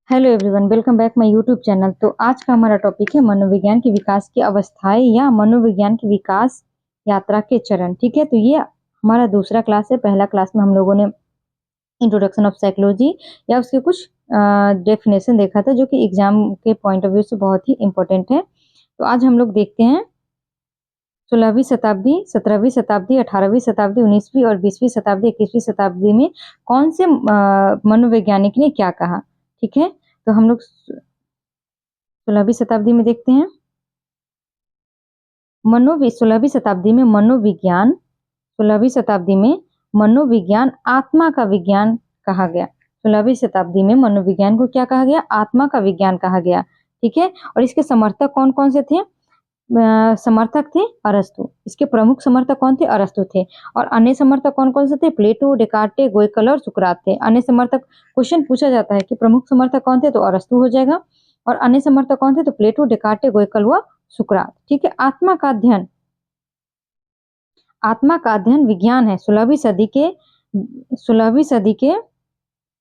Hello everyone, welcome back my YouTube channel. तो आज का हमारा टॉपिक है मनोविज्ञान के विकास की अवस्थाएं या मनोविज्ञान की विकास यात्रा के चरण। ठीक है, तो ये हमारा दूसरा क्लास है। पहला क्लास में हम लोगों ने इंट्रोडक्शन ऑफ साइकोलॉजी या उसके कुछ डेफिनेशन देखा था, जो कि एग्जाम के पॉइंट ऑफ व्यू से बहुत ही इंपॉर्टेंट है। तो आज हम लोग देखते हैं 16वीं शताब्दी, 17वीं शताब्दी, 18वीं शताब्दी, 19वीं और 20वीं शताब्दी, 21वीं शताब्दी में कौन से मनोवैज्ञानिक ने क्या कहा। ठीक है, तो हम लोग 16वीं शताब्दी में देखते हैं। 16वीं शताब्दी में मनोविज्ञान 16वीं शताब्दी में मनोविज्ञान आत्मा का विज्ञान कहा गया। 16वीं शताब्दी में मनोविज्ञान को क्या कहा गया? आत्मा का विज्ञान कहा गया। ठीक है, और इसके समर्थक कौन कौन से थे? समर्थक थे अरस्तु। इसके प्रमुख समर्थक कौन थे? अरस्तु थे। और अन्य समर्थक कौन कौन से थे? प्लेटो, डेकार्टे, गोइकल और सुकरात थे। अन्य समर्थक, क्वेश्चन पूछा जाता है कि प्रमुख समर्थक कौन थे, तो अरस्तु हो जाएगा। और अन्य समर्थक कौन थे? तो प्लेटो, डेकार्टे, गोइकल व सुकरात। ठीक है, आत्मा का अध्ययन विज्ञान है। 16वीं सदी के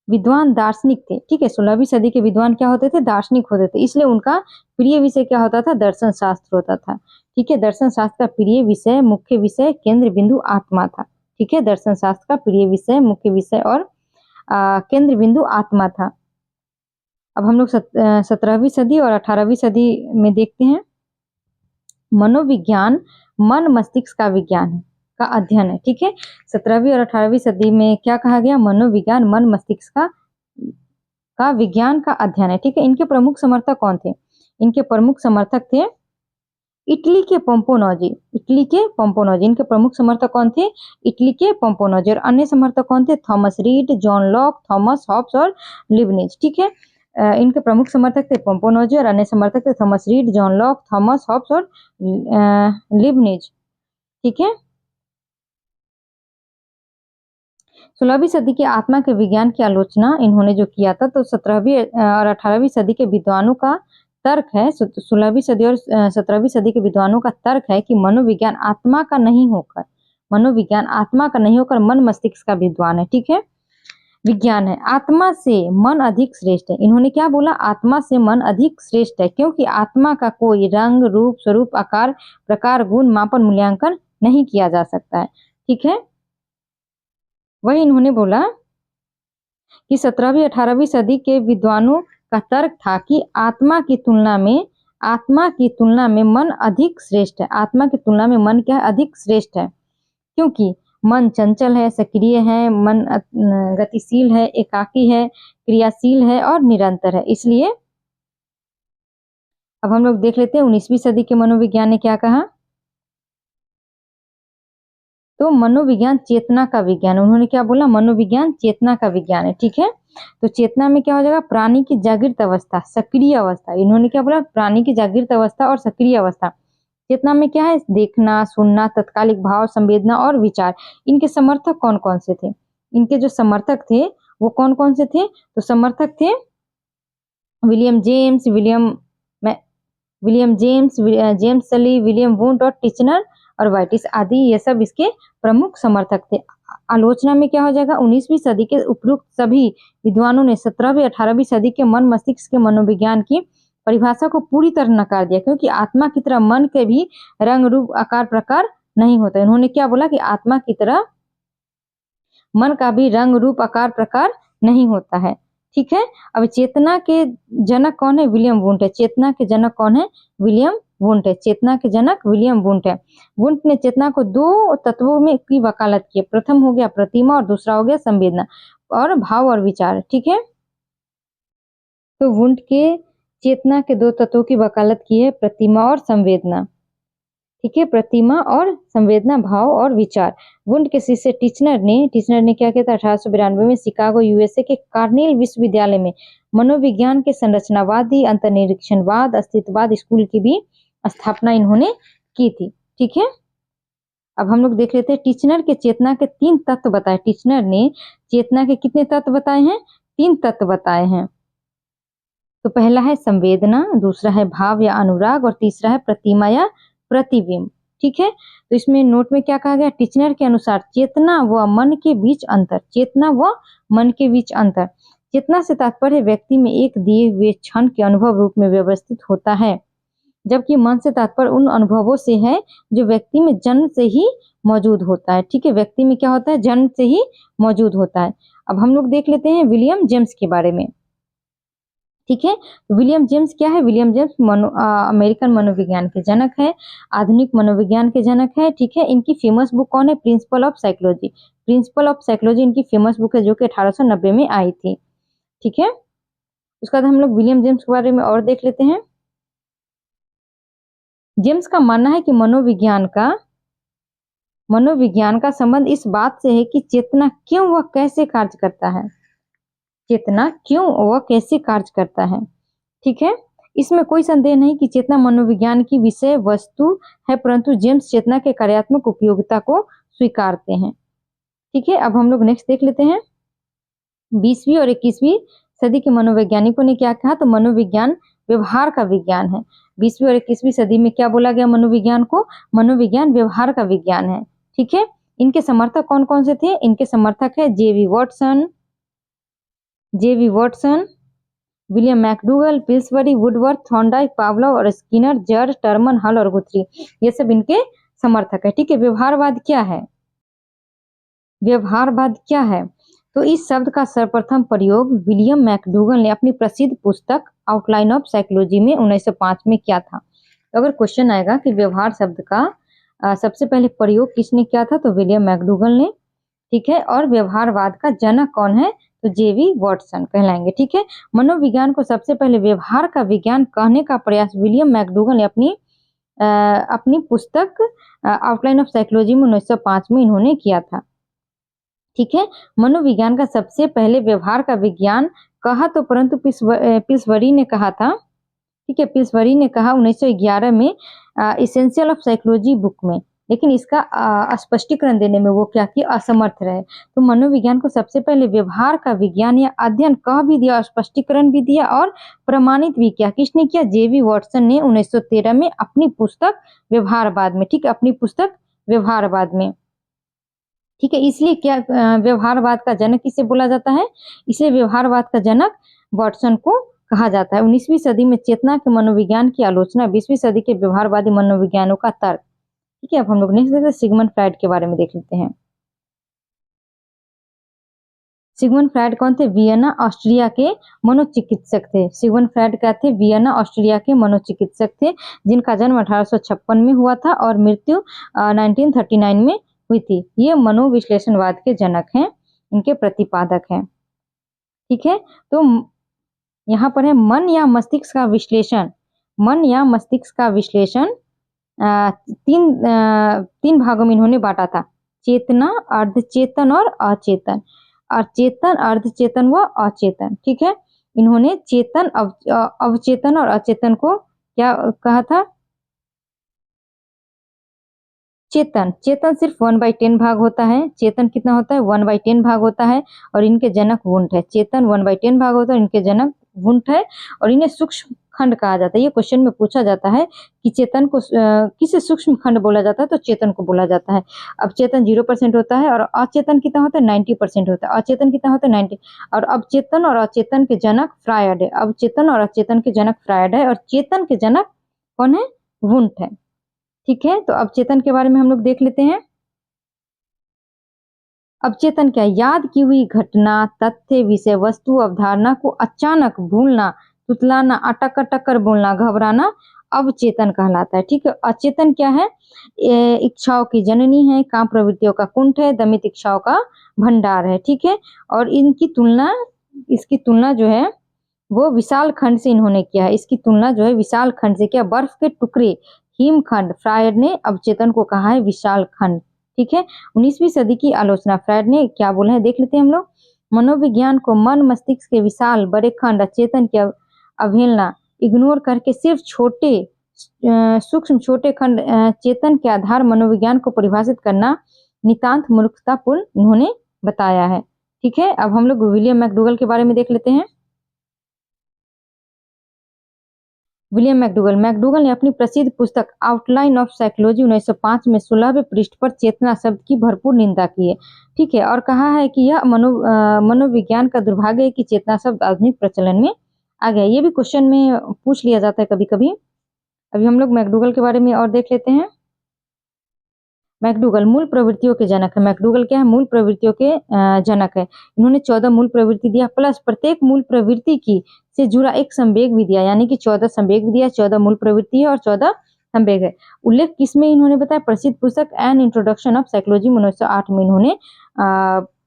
विद्वान दार्शनिक थे। ठीक है, 16वीं सदी के विद्वान क्या होते थे? दार्शनिक होते थे। इसलिए उनका प्रिय विषय क्या होता था? दर्शन शास्त्र होता था। ठीक है, दर्शन शास्त्र का प्रिय विषय, मुख्य विषय, केंद्र बिंदु आत्मा था। ठीक है, दर्शन शास्त्र का प्रिय विषय, मुख्य विषय और केंद्र बिंदु आत्मा था। अब हम लोग 17वीं सदी और 18वीं सदी में देखते हैं। मनोविज्ञान मन मस्तिष्क का विज्ञान है, का अध्ययन है। ठीक है, 17वीं और 18वीं सदी में क्या कहा गया? मनोविज्ञान मन मस्तिष्क का विज्ञान का अध्ययन है। ठीक है, इनके प्रमुख समर्थक कौन थे? इनके प्रमुख समर्थक थे इटली के पोम्पोनोजी। इनके प्रमुख समर्थक कौन थे? इटली के पोम्पोनोजी। और अन्य समर्थक कौन थे? Thomas read, John Locke, Thomas Hobbes और लिबनिज। ठीक है, इनके प्रमुख समर्थक थे पोम्पोनोजी और अन्य समर्थक थे Thomas read, John Locke, Thomas Hobbes और लिबनिज। ठीक है, 16वीं सदी के आत्मा के विज्ञान की आलोचना इन्होंने जो किया था, तो 17वीं और 18वीं सदी के विद्वानों का तर्क है, 16वीं सदी और 17वीं सदी के विद्वानों का तर्क है कि मनोविज्ञान आत्मा का नहीं होकर मन मस्तिष्क का विद्वान है। ठीक है, विज्ञान है। आत्मा से मन अधिक श्रेष्ठ है। इन्होंने क्या बोला? आत्मा से मन अधिक श्रेष्ठ है, क्योंकि आत्मा का कोई रंग, रूप, स्वरूप, आकार, प्रकार, गुण, मापन, मूल्यांकन नहीं किया जा सकता है। ठीक है, वही इन्होंने बोला कि 17वीं 18वीं सदी के विद्वानों का तर्क था कि आत्मा की तुलना में मन अधिक श्रेष्ठ है। आत्मा की तुलना में मन क्या है? अधिक श्रेष्ठ है, क्योंकि मन चंचल है, सक्रिय है, मन गतिशील है, एकाकी है, क्रियाशील है और निरंतर है। इसलिए अब हम लोग देख लेते हैं 19वीं सदी के मनोविज्ञान ने क्या कहा। तो मनोविज्ञान चेतना का विज्ञान। उन्होंने क्या बोला? मनोविज्ञान चेतना का विज्ञान है। ठीक है, तो चेतना में क्या हो जाएगा? प्राणी की जागृत अवस्था, सक्रिय अवस्था। इन्होंने क्या बोला? प्राणी की जागृत अवस्था और सक्रिय अवस्था। चेतना में क्या है? देखना, सुनना, तत्कालिक भाव, संवेदना और विचार। इनके समर्थक कौन कौन से थे? इनके जो समर्थक थे वो कौन कौन से थे? तो समर्थक थे जेम्स सली, विलियम वुंट और टिचनर और वाइटिस आदि, ये सब इसके प्रमुख समर्थक थे। आलोचना में क्या हो जाएगा? 19वीं सदी के उपयुक्त सभी विद्वानों ने 17वीं 18वीं सदी के मन मस्तिष्क के मनोविज्ञान की परिभाषा को पूरी तरह नकार दिया, क्योंकि आत्मा की तरह मन के भी रंग, रूप, आकार, प्रकार नहीं होता। इन्होंने क्या बोला कि आत्मा की तरह मन का भी रंग, रूप, आकार, प्रकार नहीं होता है। ठीक है, अब चेतना के जनक कौन है? विलियम वुंट है। चेतना के जनक कौन है? विलियम वुंट है। चेतना के जनक विलियम वुंट है। वुंट ने चेतना को दो तत्वों में की वकालत की। प्रथम हो गया प्रतिमा और दूसरा हो गया संवेदना और भाव और विचार। ठीक है, तो वुंट के चेतना के दो तत्वों की वकालत की है, प्रतिमा और संवेदना। ठीक है, प्रतिमा और संवेदना, भाव और विचार। वुंट के शिष्य टिचनर ने क्या किया था? 1892 में शिकागो यूएसए के कार्नेल विश्वविद्यालय में मनोविज्ञान के संरचनावादी, अंतर्निरीक्षणवाद, अस्तित्ववाद स्कूल की भी स्थापना इन्होंने की थी। ठीक है, अब हम लोग देख लेते हैं टिचनर के चेतना के 3 तत्व बताए। टिचनर ने चेतना के कितने तत्व बताए हैं? 3 तत्व बताए हैं। तो पहला है संवेदना, दूसरा है भाव या अनुराग और तीसरा है प्रतिमा या प्रतिबिंब। ठीक है, तो इसमें नोट में क्या कहा गया? टिचनर के अनुसार चेतना व मन के बीच अंतर। चेतना से तात्पर्य व्यक्ति में एक दिए हुए क्षण के अनुभव रूप में व्यवस्थित होता है, जबकि मन से तात्पर्य उन अनुभवों से है जो व्यक्ति में जन्म से ही मौजूद होता है। ठीक है, व्यक्ति में क्या होता है, जन्म से ही मौजूद होता है। अब हम लोग देख लेते हैं विलियम जेम्स के बारे में। ठीक है, तो विलियम जेम्स क्या है? विलियम जेम्स अमेरिकन मनोविज्ञान के जनक है, आधुनिक मनोविज्ञान के जनक है। ठीक है, इनकी फेमस बुक कौन है? Principle of psychology. Principle of psychology इनकी फेमस बुक है जो कि 1890 में आई थी। ठीक है, उसके बाद हम लोग विलियम जेम्स के बारे में और देख लेते हैं। जेम्स का मानना है कि मनोविज्ञान का संबंध इस बात से है कि चेतना क्यों व कैसे कार्य करता है। चेतना क्यों व कैसे कार्य करता है। ठीक है, इसमें कोई संदेह नहीं कि चेतना मनोविज्ञान की विषय वस्तु है, परंतु जेम्स चेतना के कार्यात्मक उपयोगिता को स्वीकारते हैं। ठीक है, अब हम लोग नेक्स्ट देख लेते हैं। 20वीं और 21वीं सदी के मनोवैज्ञानिकों ने क्या कहा? तो मनोविज्ञान व्यवहार का विज्ञान है। 20वीं और 21वीं सदी में क्या बोला गया मनोविज्ञान को? मनोविज्ञान व्यवहार का विज्ञान है। ठीक है, इनके समर्थक कौन कौन से थे? इनके समर्थक है जेवी Watson, William McDougall, Pillsbury, Woodworth, Thorndike, Pavlov और स्किनर, जर्ज, टर्मन, हल और गुथरी, ये सब इनके समर्थक है। ठीक है, व्यवहारवाद क्या है? व्यवहारवाद क्या है? तो इस शब्द का सर्वप्रथम प्रयोग विलियम मैकडूगल ने अपनी प्रसिद्ध पुस्तक आउटलाइन ऑफ साइकोलॉजी में 1905 में किया था। तो अगर क्वेश्चन आएगा कि व्यवहार शब्द का सबसे पहले प्रयोग किसने किया था? तो विलियम मैकडूगल ने। ठीक है, और व्यवहारवाद का जनक कौन है? तो जेवी वॉटसन कहलाएंगे। ठीक है, मनोविज्ञान को सबसे पहले व्यवहार का विज्ञान कहने का प्रयास विलियम मैकडूगल ने अपनी पुस्तक आउटलाइन ऑफ साइकोलॉजी में 1905 में इन्होंने किया था। ठीक है, मनोविज्ञान का सबसे पहले व्यवहार का विज्ञान कहा तो, परंतु पिल्सबरी ने कहा था। ठीक है, पिल्सबरी ने कहा 1911 में इसेंशियल ऑफ साइकोलॉजी बुक में, लेकिन इसका स्पष्टीकरण देने में वो क्या किया? असमर्थ रहे। तो मनोविज्ञान को सबसे पहले व्यवहार का विज्ञान या अध्ययन कह भी दिया, स्पष्टीकरण भी दिया और प्रमाणित भी किया। किसने किया? जेवी वॉटसन ने 1913 में अपनी पुस्तक व्यवहारवाद में। ठीक है, अपनी पुस्तक व्यवहारवाद में। ठीक है, इसलिए क्या व्यवहारवाद का जनक किसे बोला जाता है? इसलिए व्यवहारवाद का जनक वॉटसन को कहा जाता है। 19वीं सदी में चेतना के मनोविज्ञान की आलोचना, 20वीं सदी के व्यवहारवादी मनोविज्ञानों का तर्क। ठीक है, अब हम लोग नेक्स्ट देखते हैं, सिगमंड फ्राइड के बारे में देख लेते हैं। सिगमंड फ्राइड कौन थे? वियना ऑस्ट्रिया के मनोचिकित्सक थे। सिगमंड फ्राइड क्या थे? वियना ऑस्ट्रिया के मनोचिकित्सक थे, जिनका जन्म 1856 में हुआ था और मृत्यु 1939 में हुई थी। ये मनोविश्लेषणवाद के जनक हैं, इनके प्रतिपादक हैं। ठीक है, तो यहाँ पर है मन या मस्तिष्क का विश्लेषण। मन या मस्तिष्क का विश्लेषण तीन भागों में इन्होंने बांटा था: चेतना, अर्धचेतन और अचेतन। चेतन, अर्धचेतन व अचेतन। ठीक है, इन्होंने चेतन, अवचेतन और अचेतन को क्या कहा था? चेतन सिर्फ 1/10 भाग होता है। चेतन कितना होता है? 1/10 भाग होता है और इनके जनक वुंट है। चेतन 1/10 भाग होता है, इनके जनक वुंट है और इन्हें सूक्ष्म खंड कहा जाता है। ये क्वेश्चन में पूछा जाता है कि चेतन को किसे सूक्ष्म खंड बोला जाता है? तो चेतन को बोला जाता है। अब चेतन 0% होता है और अचेतन कितना होता है? 90% होता है। अचेतन कितना होता है? 90। और अब चेतन और अचेतन के जनक फ्रायड है। अब चेतन और अचेतन के जनक फ्रायड है और चेतन के जनक कौन है? वुंट है। ठीक है, तो अब चेतन के बारे में हम लोग देख लेते हैं। अब चेतन क्या? याद की हुई घटना, तथ्य, विषय वस्तु, अवधारणा को अचानक भूलना, तुतलाना, अटक अटक कर बोलना, घबराना अवचेतन कहलाता है। ठीक है, अचेतन क्या है? इच्छाओं की जननी है, काम प्रवृत्तियों का कुंठ है, दमित इच्छाओं का भंडार है। ठीक है, और इसकी तुलना जो है वो विशाल खंड से इन्होंने किया है। इसकी तुलना जो है विशाल खंड से किया। बर्फ के टुकड़े, हिमखंड, फ्रायड ने अवचेतन को कहा है विशाल खंड। ठीक है, 19वीं सदी की आलोचना फ्रायड ने क्या बोला है देख लेते हैं हम लोग। मनोविज्ञान को मन मस्तिष्क के विशाल बड़े खंड चेतन की अवहेलना, इग्नोर करके सिर्फ सूक्ष्म छोटे खंड चेतन के आधार मनोविज्ञान को परिभाषित करना नितांत मूर्खतापूर्ण इन्होंने बताया है। ठीक है, अब हम लोग विलियम मैकडूगल के बारे में देख लेते हैं। विलियम मैकडूगल मैकडूगल ने अपनी प्रसिद्ध पुस्तक आउटलाइन ऑफ साइकोलॉजी 1905 में 16वें पृष्ठ पर चेतना शब्द की भरपूर निंदा की है। ठीक है, और कहा है कि यह मनोविज्ञान का दुर्भाग्य है कि चेतना शब्द आधुनिक प्रचलन में आ गया। ये भी क्वेश्चन में पूछ लिया जाता है कभी-कभी। अभी हम लोग मैकडूगल के बारे में और देख लेते हैं। मैकडूगल मूल प्रवृत्तियों के जनक है। मैकडूगल क्या है? मूल प्रवृत्तियों के जनक है। इन्होंने 14 मूल प्रवृत्ति दिया, प्लस प्रत्येक मूल प्रवृत्ति की से जुड़ा एक संवेग भी दिया, यानी कि 14 संवेग भी दिया। 14 मूल प्रवृत्ति है और 14 संवेग है। उल्लेख किसमें इन्होंने बताया? प्रसिद्ध पुस्तक एन इंट्रोडक्शन ऑफ साइकोलॉजी 1908 में इन्होंने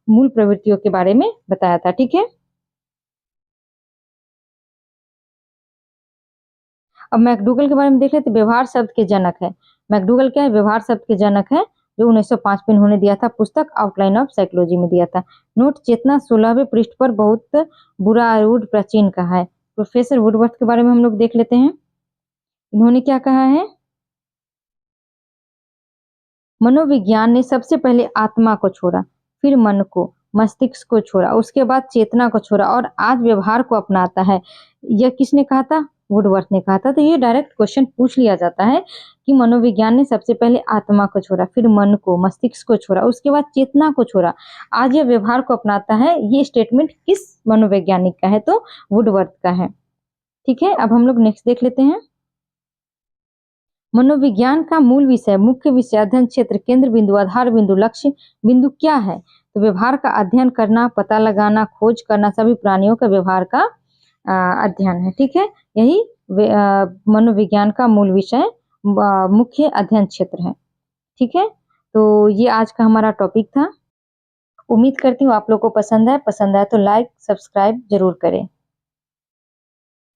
मूल प्रवृत्तियों के बारे में बताया था। ठीक है, अब मैकडूगल के बारे में देख लेते। व्यवहार शब्द के जनक है। मैकडूगल क्या है? व्यवहार शब्द के जनक है, जो 1905 में इन्होंने दिया था, पुस्तक आउटलाइन ऑफ साइकोलॉजी में दिया था। नोट, चेतना 16वें पृष्ठ पर बहुत बुरा रूढ़ प्राचीन कहा है। प्रोफेसर वुडवर्थ के बारे में हम लोग देख लेते हैं। इन्होंने क्या कहा है? मनोविज्ञान ने सबसे पहले आत्मा को छोड़ा, फिर मन को, मस्तिष्क को छोड़ा, उसके बाद चेतना को छोड़ा और आज व्यवहार को अपनाता है। यह किसने कहा था? वुडवर्थ ने कहा था। तो ये डायरेक्ट क्वेश्चन पूछ लिया जाता है कि मनोविज्ञान ने सबसे पहले आत्मा को छोड़ा, फिर मन को, मस्तिष्क को छोड़ा, उसके बाद चेतना को छोड़ा, आज यह व्यवहार को अपनाता है। ये स्टेटमेंट किस मनोवैज्ञानिक का है? तो वुडवर्थ का है। ठीक है, अब हम लोग नेक्स्ट देख लेते हैं। मनोविज्ञान का मूल विषय, मुख्य विषय, अध्ययन क्षेत्र, केंद्र बिंदु, आधार बिंदु, लक्ष्य बिंदु क्या है? तो व्यवहार का अध्ययन करना, पता लगाना, खोज करना, सभी प्राणियों का व्यवहार का अध्ययन है। ठीक है, यही मनोविज्ञान का मूल विषय, मुख्य अध्ययन क्षेत्र है। ठीक है, तो ये आज का हमारा टॉपिक था। उम्मीद करती हूँ आप लोग को पसंद आए तो लाइक सब्सक्राइब जरूर करें।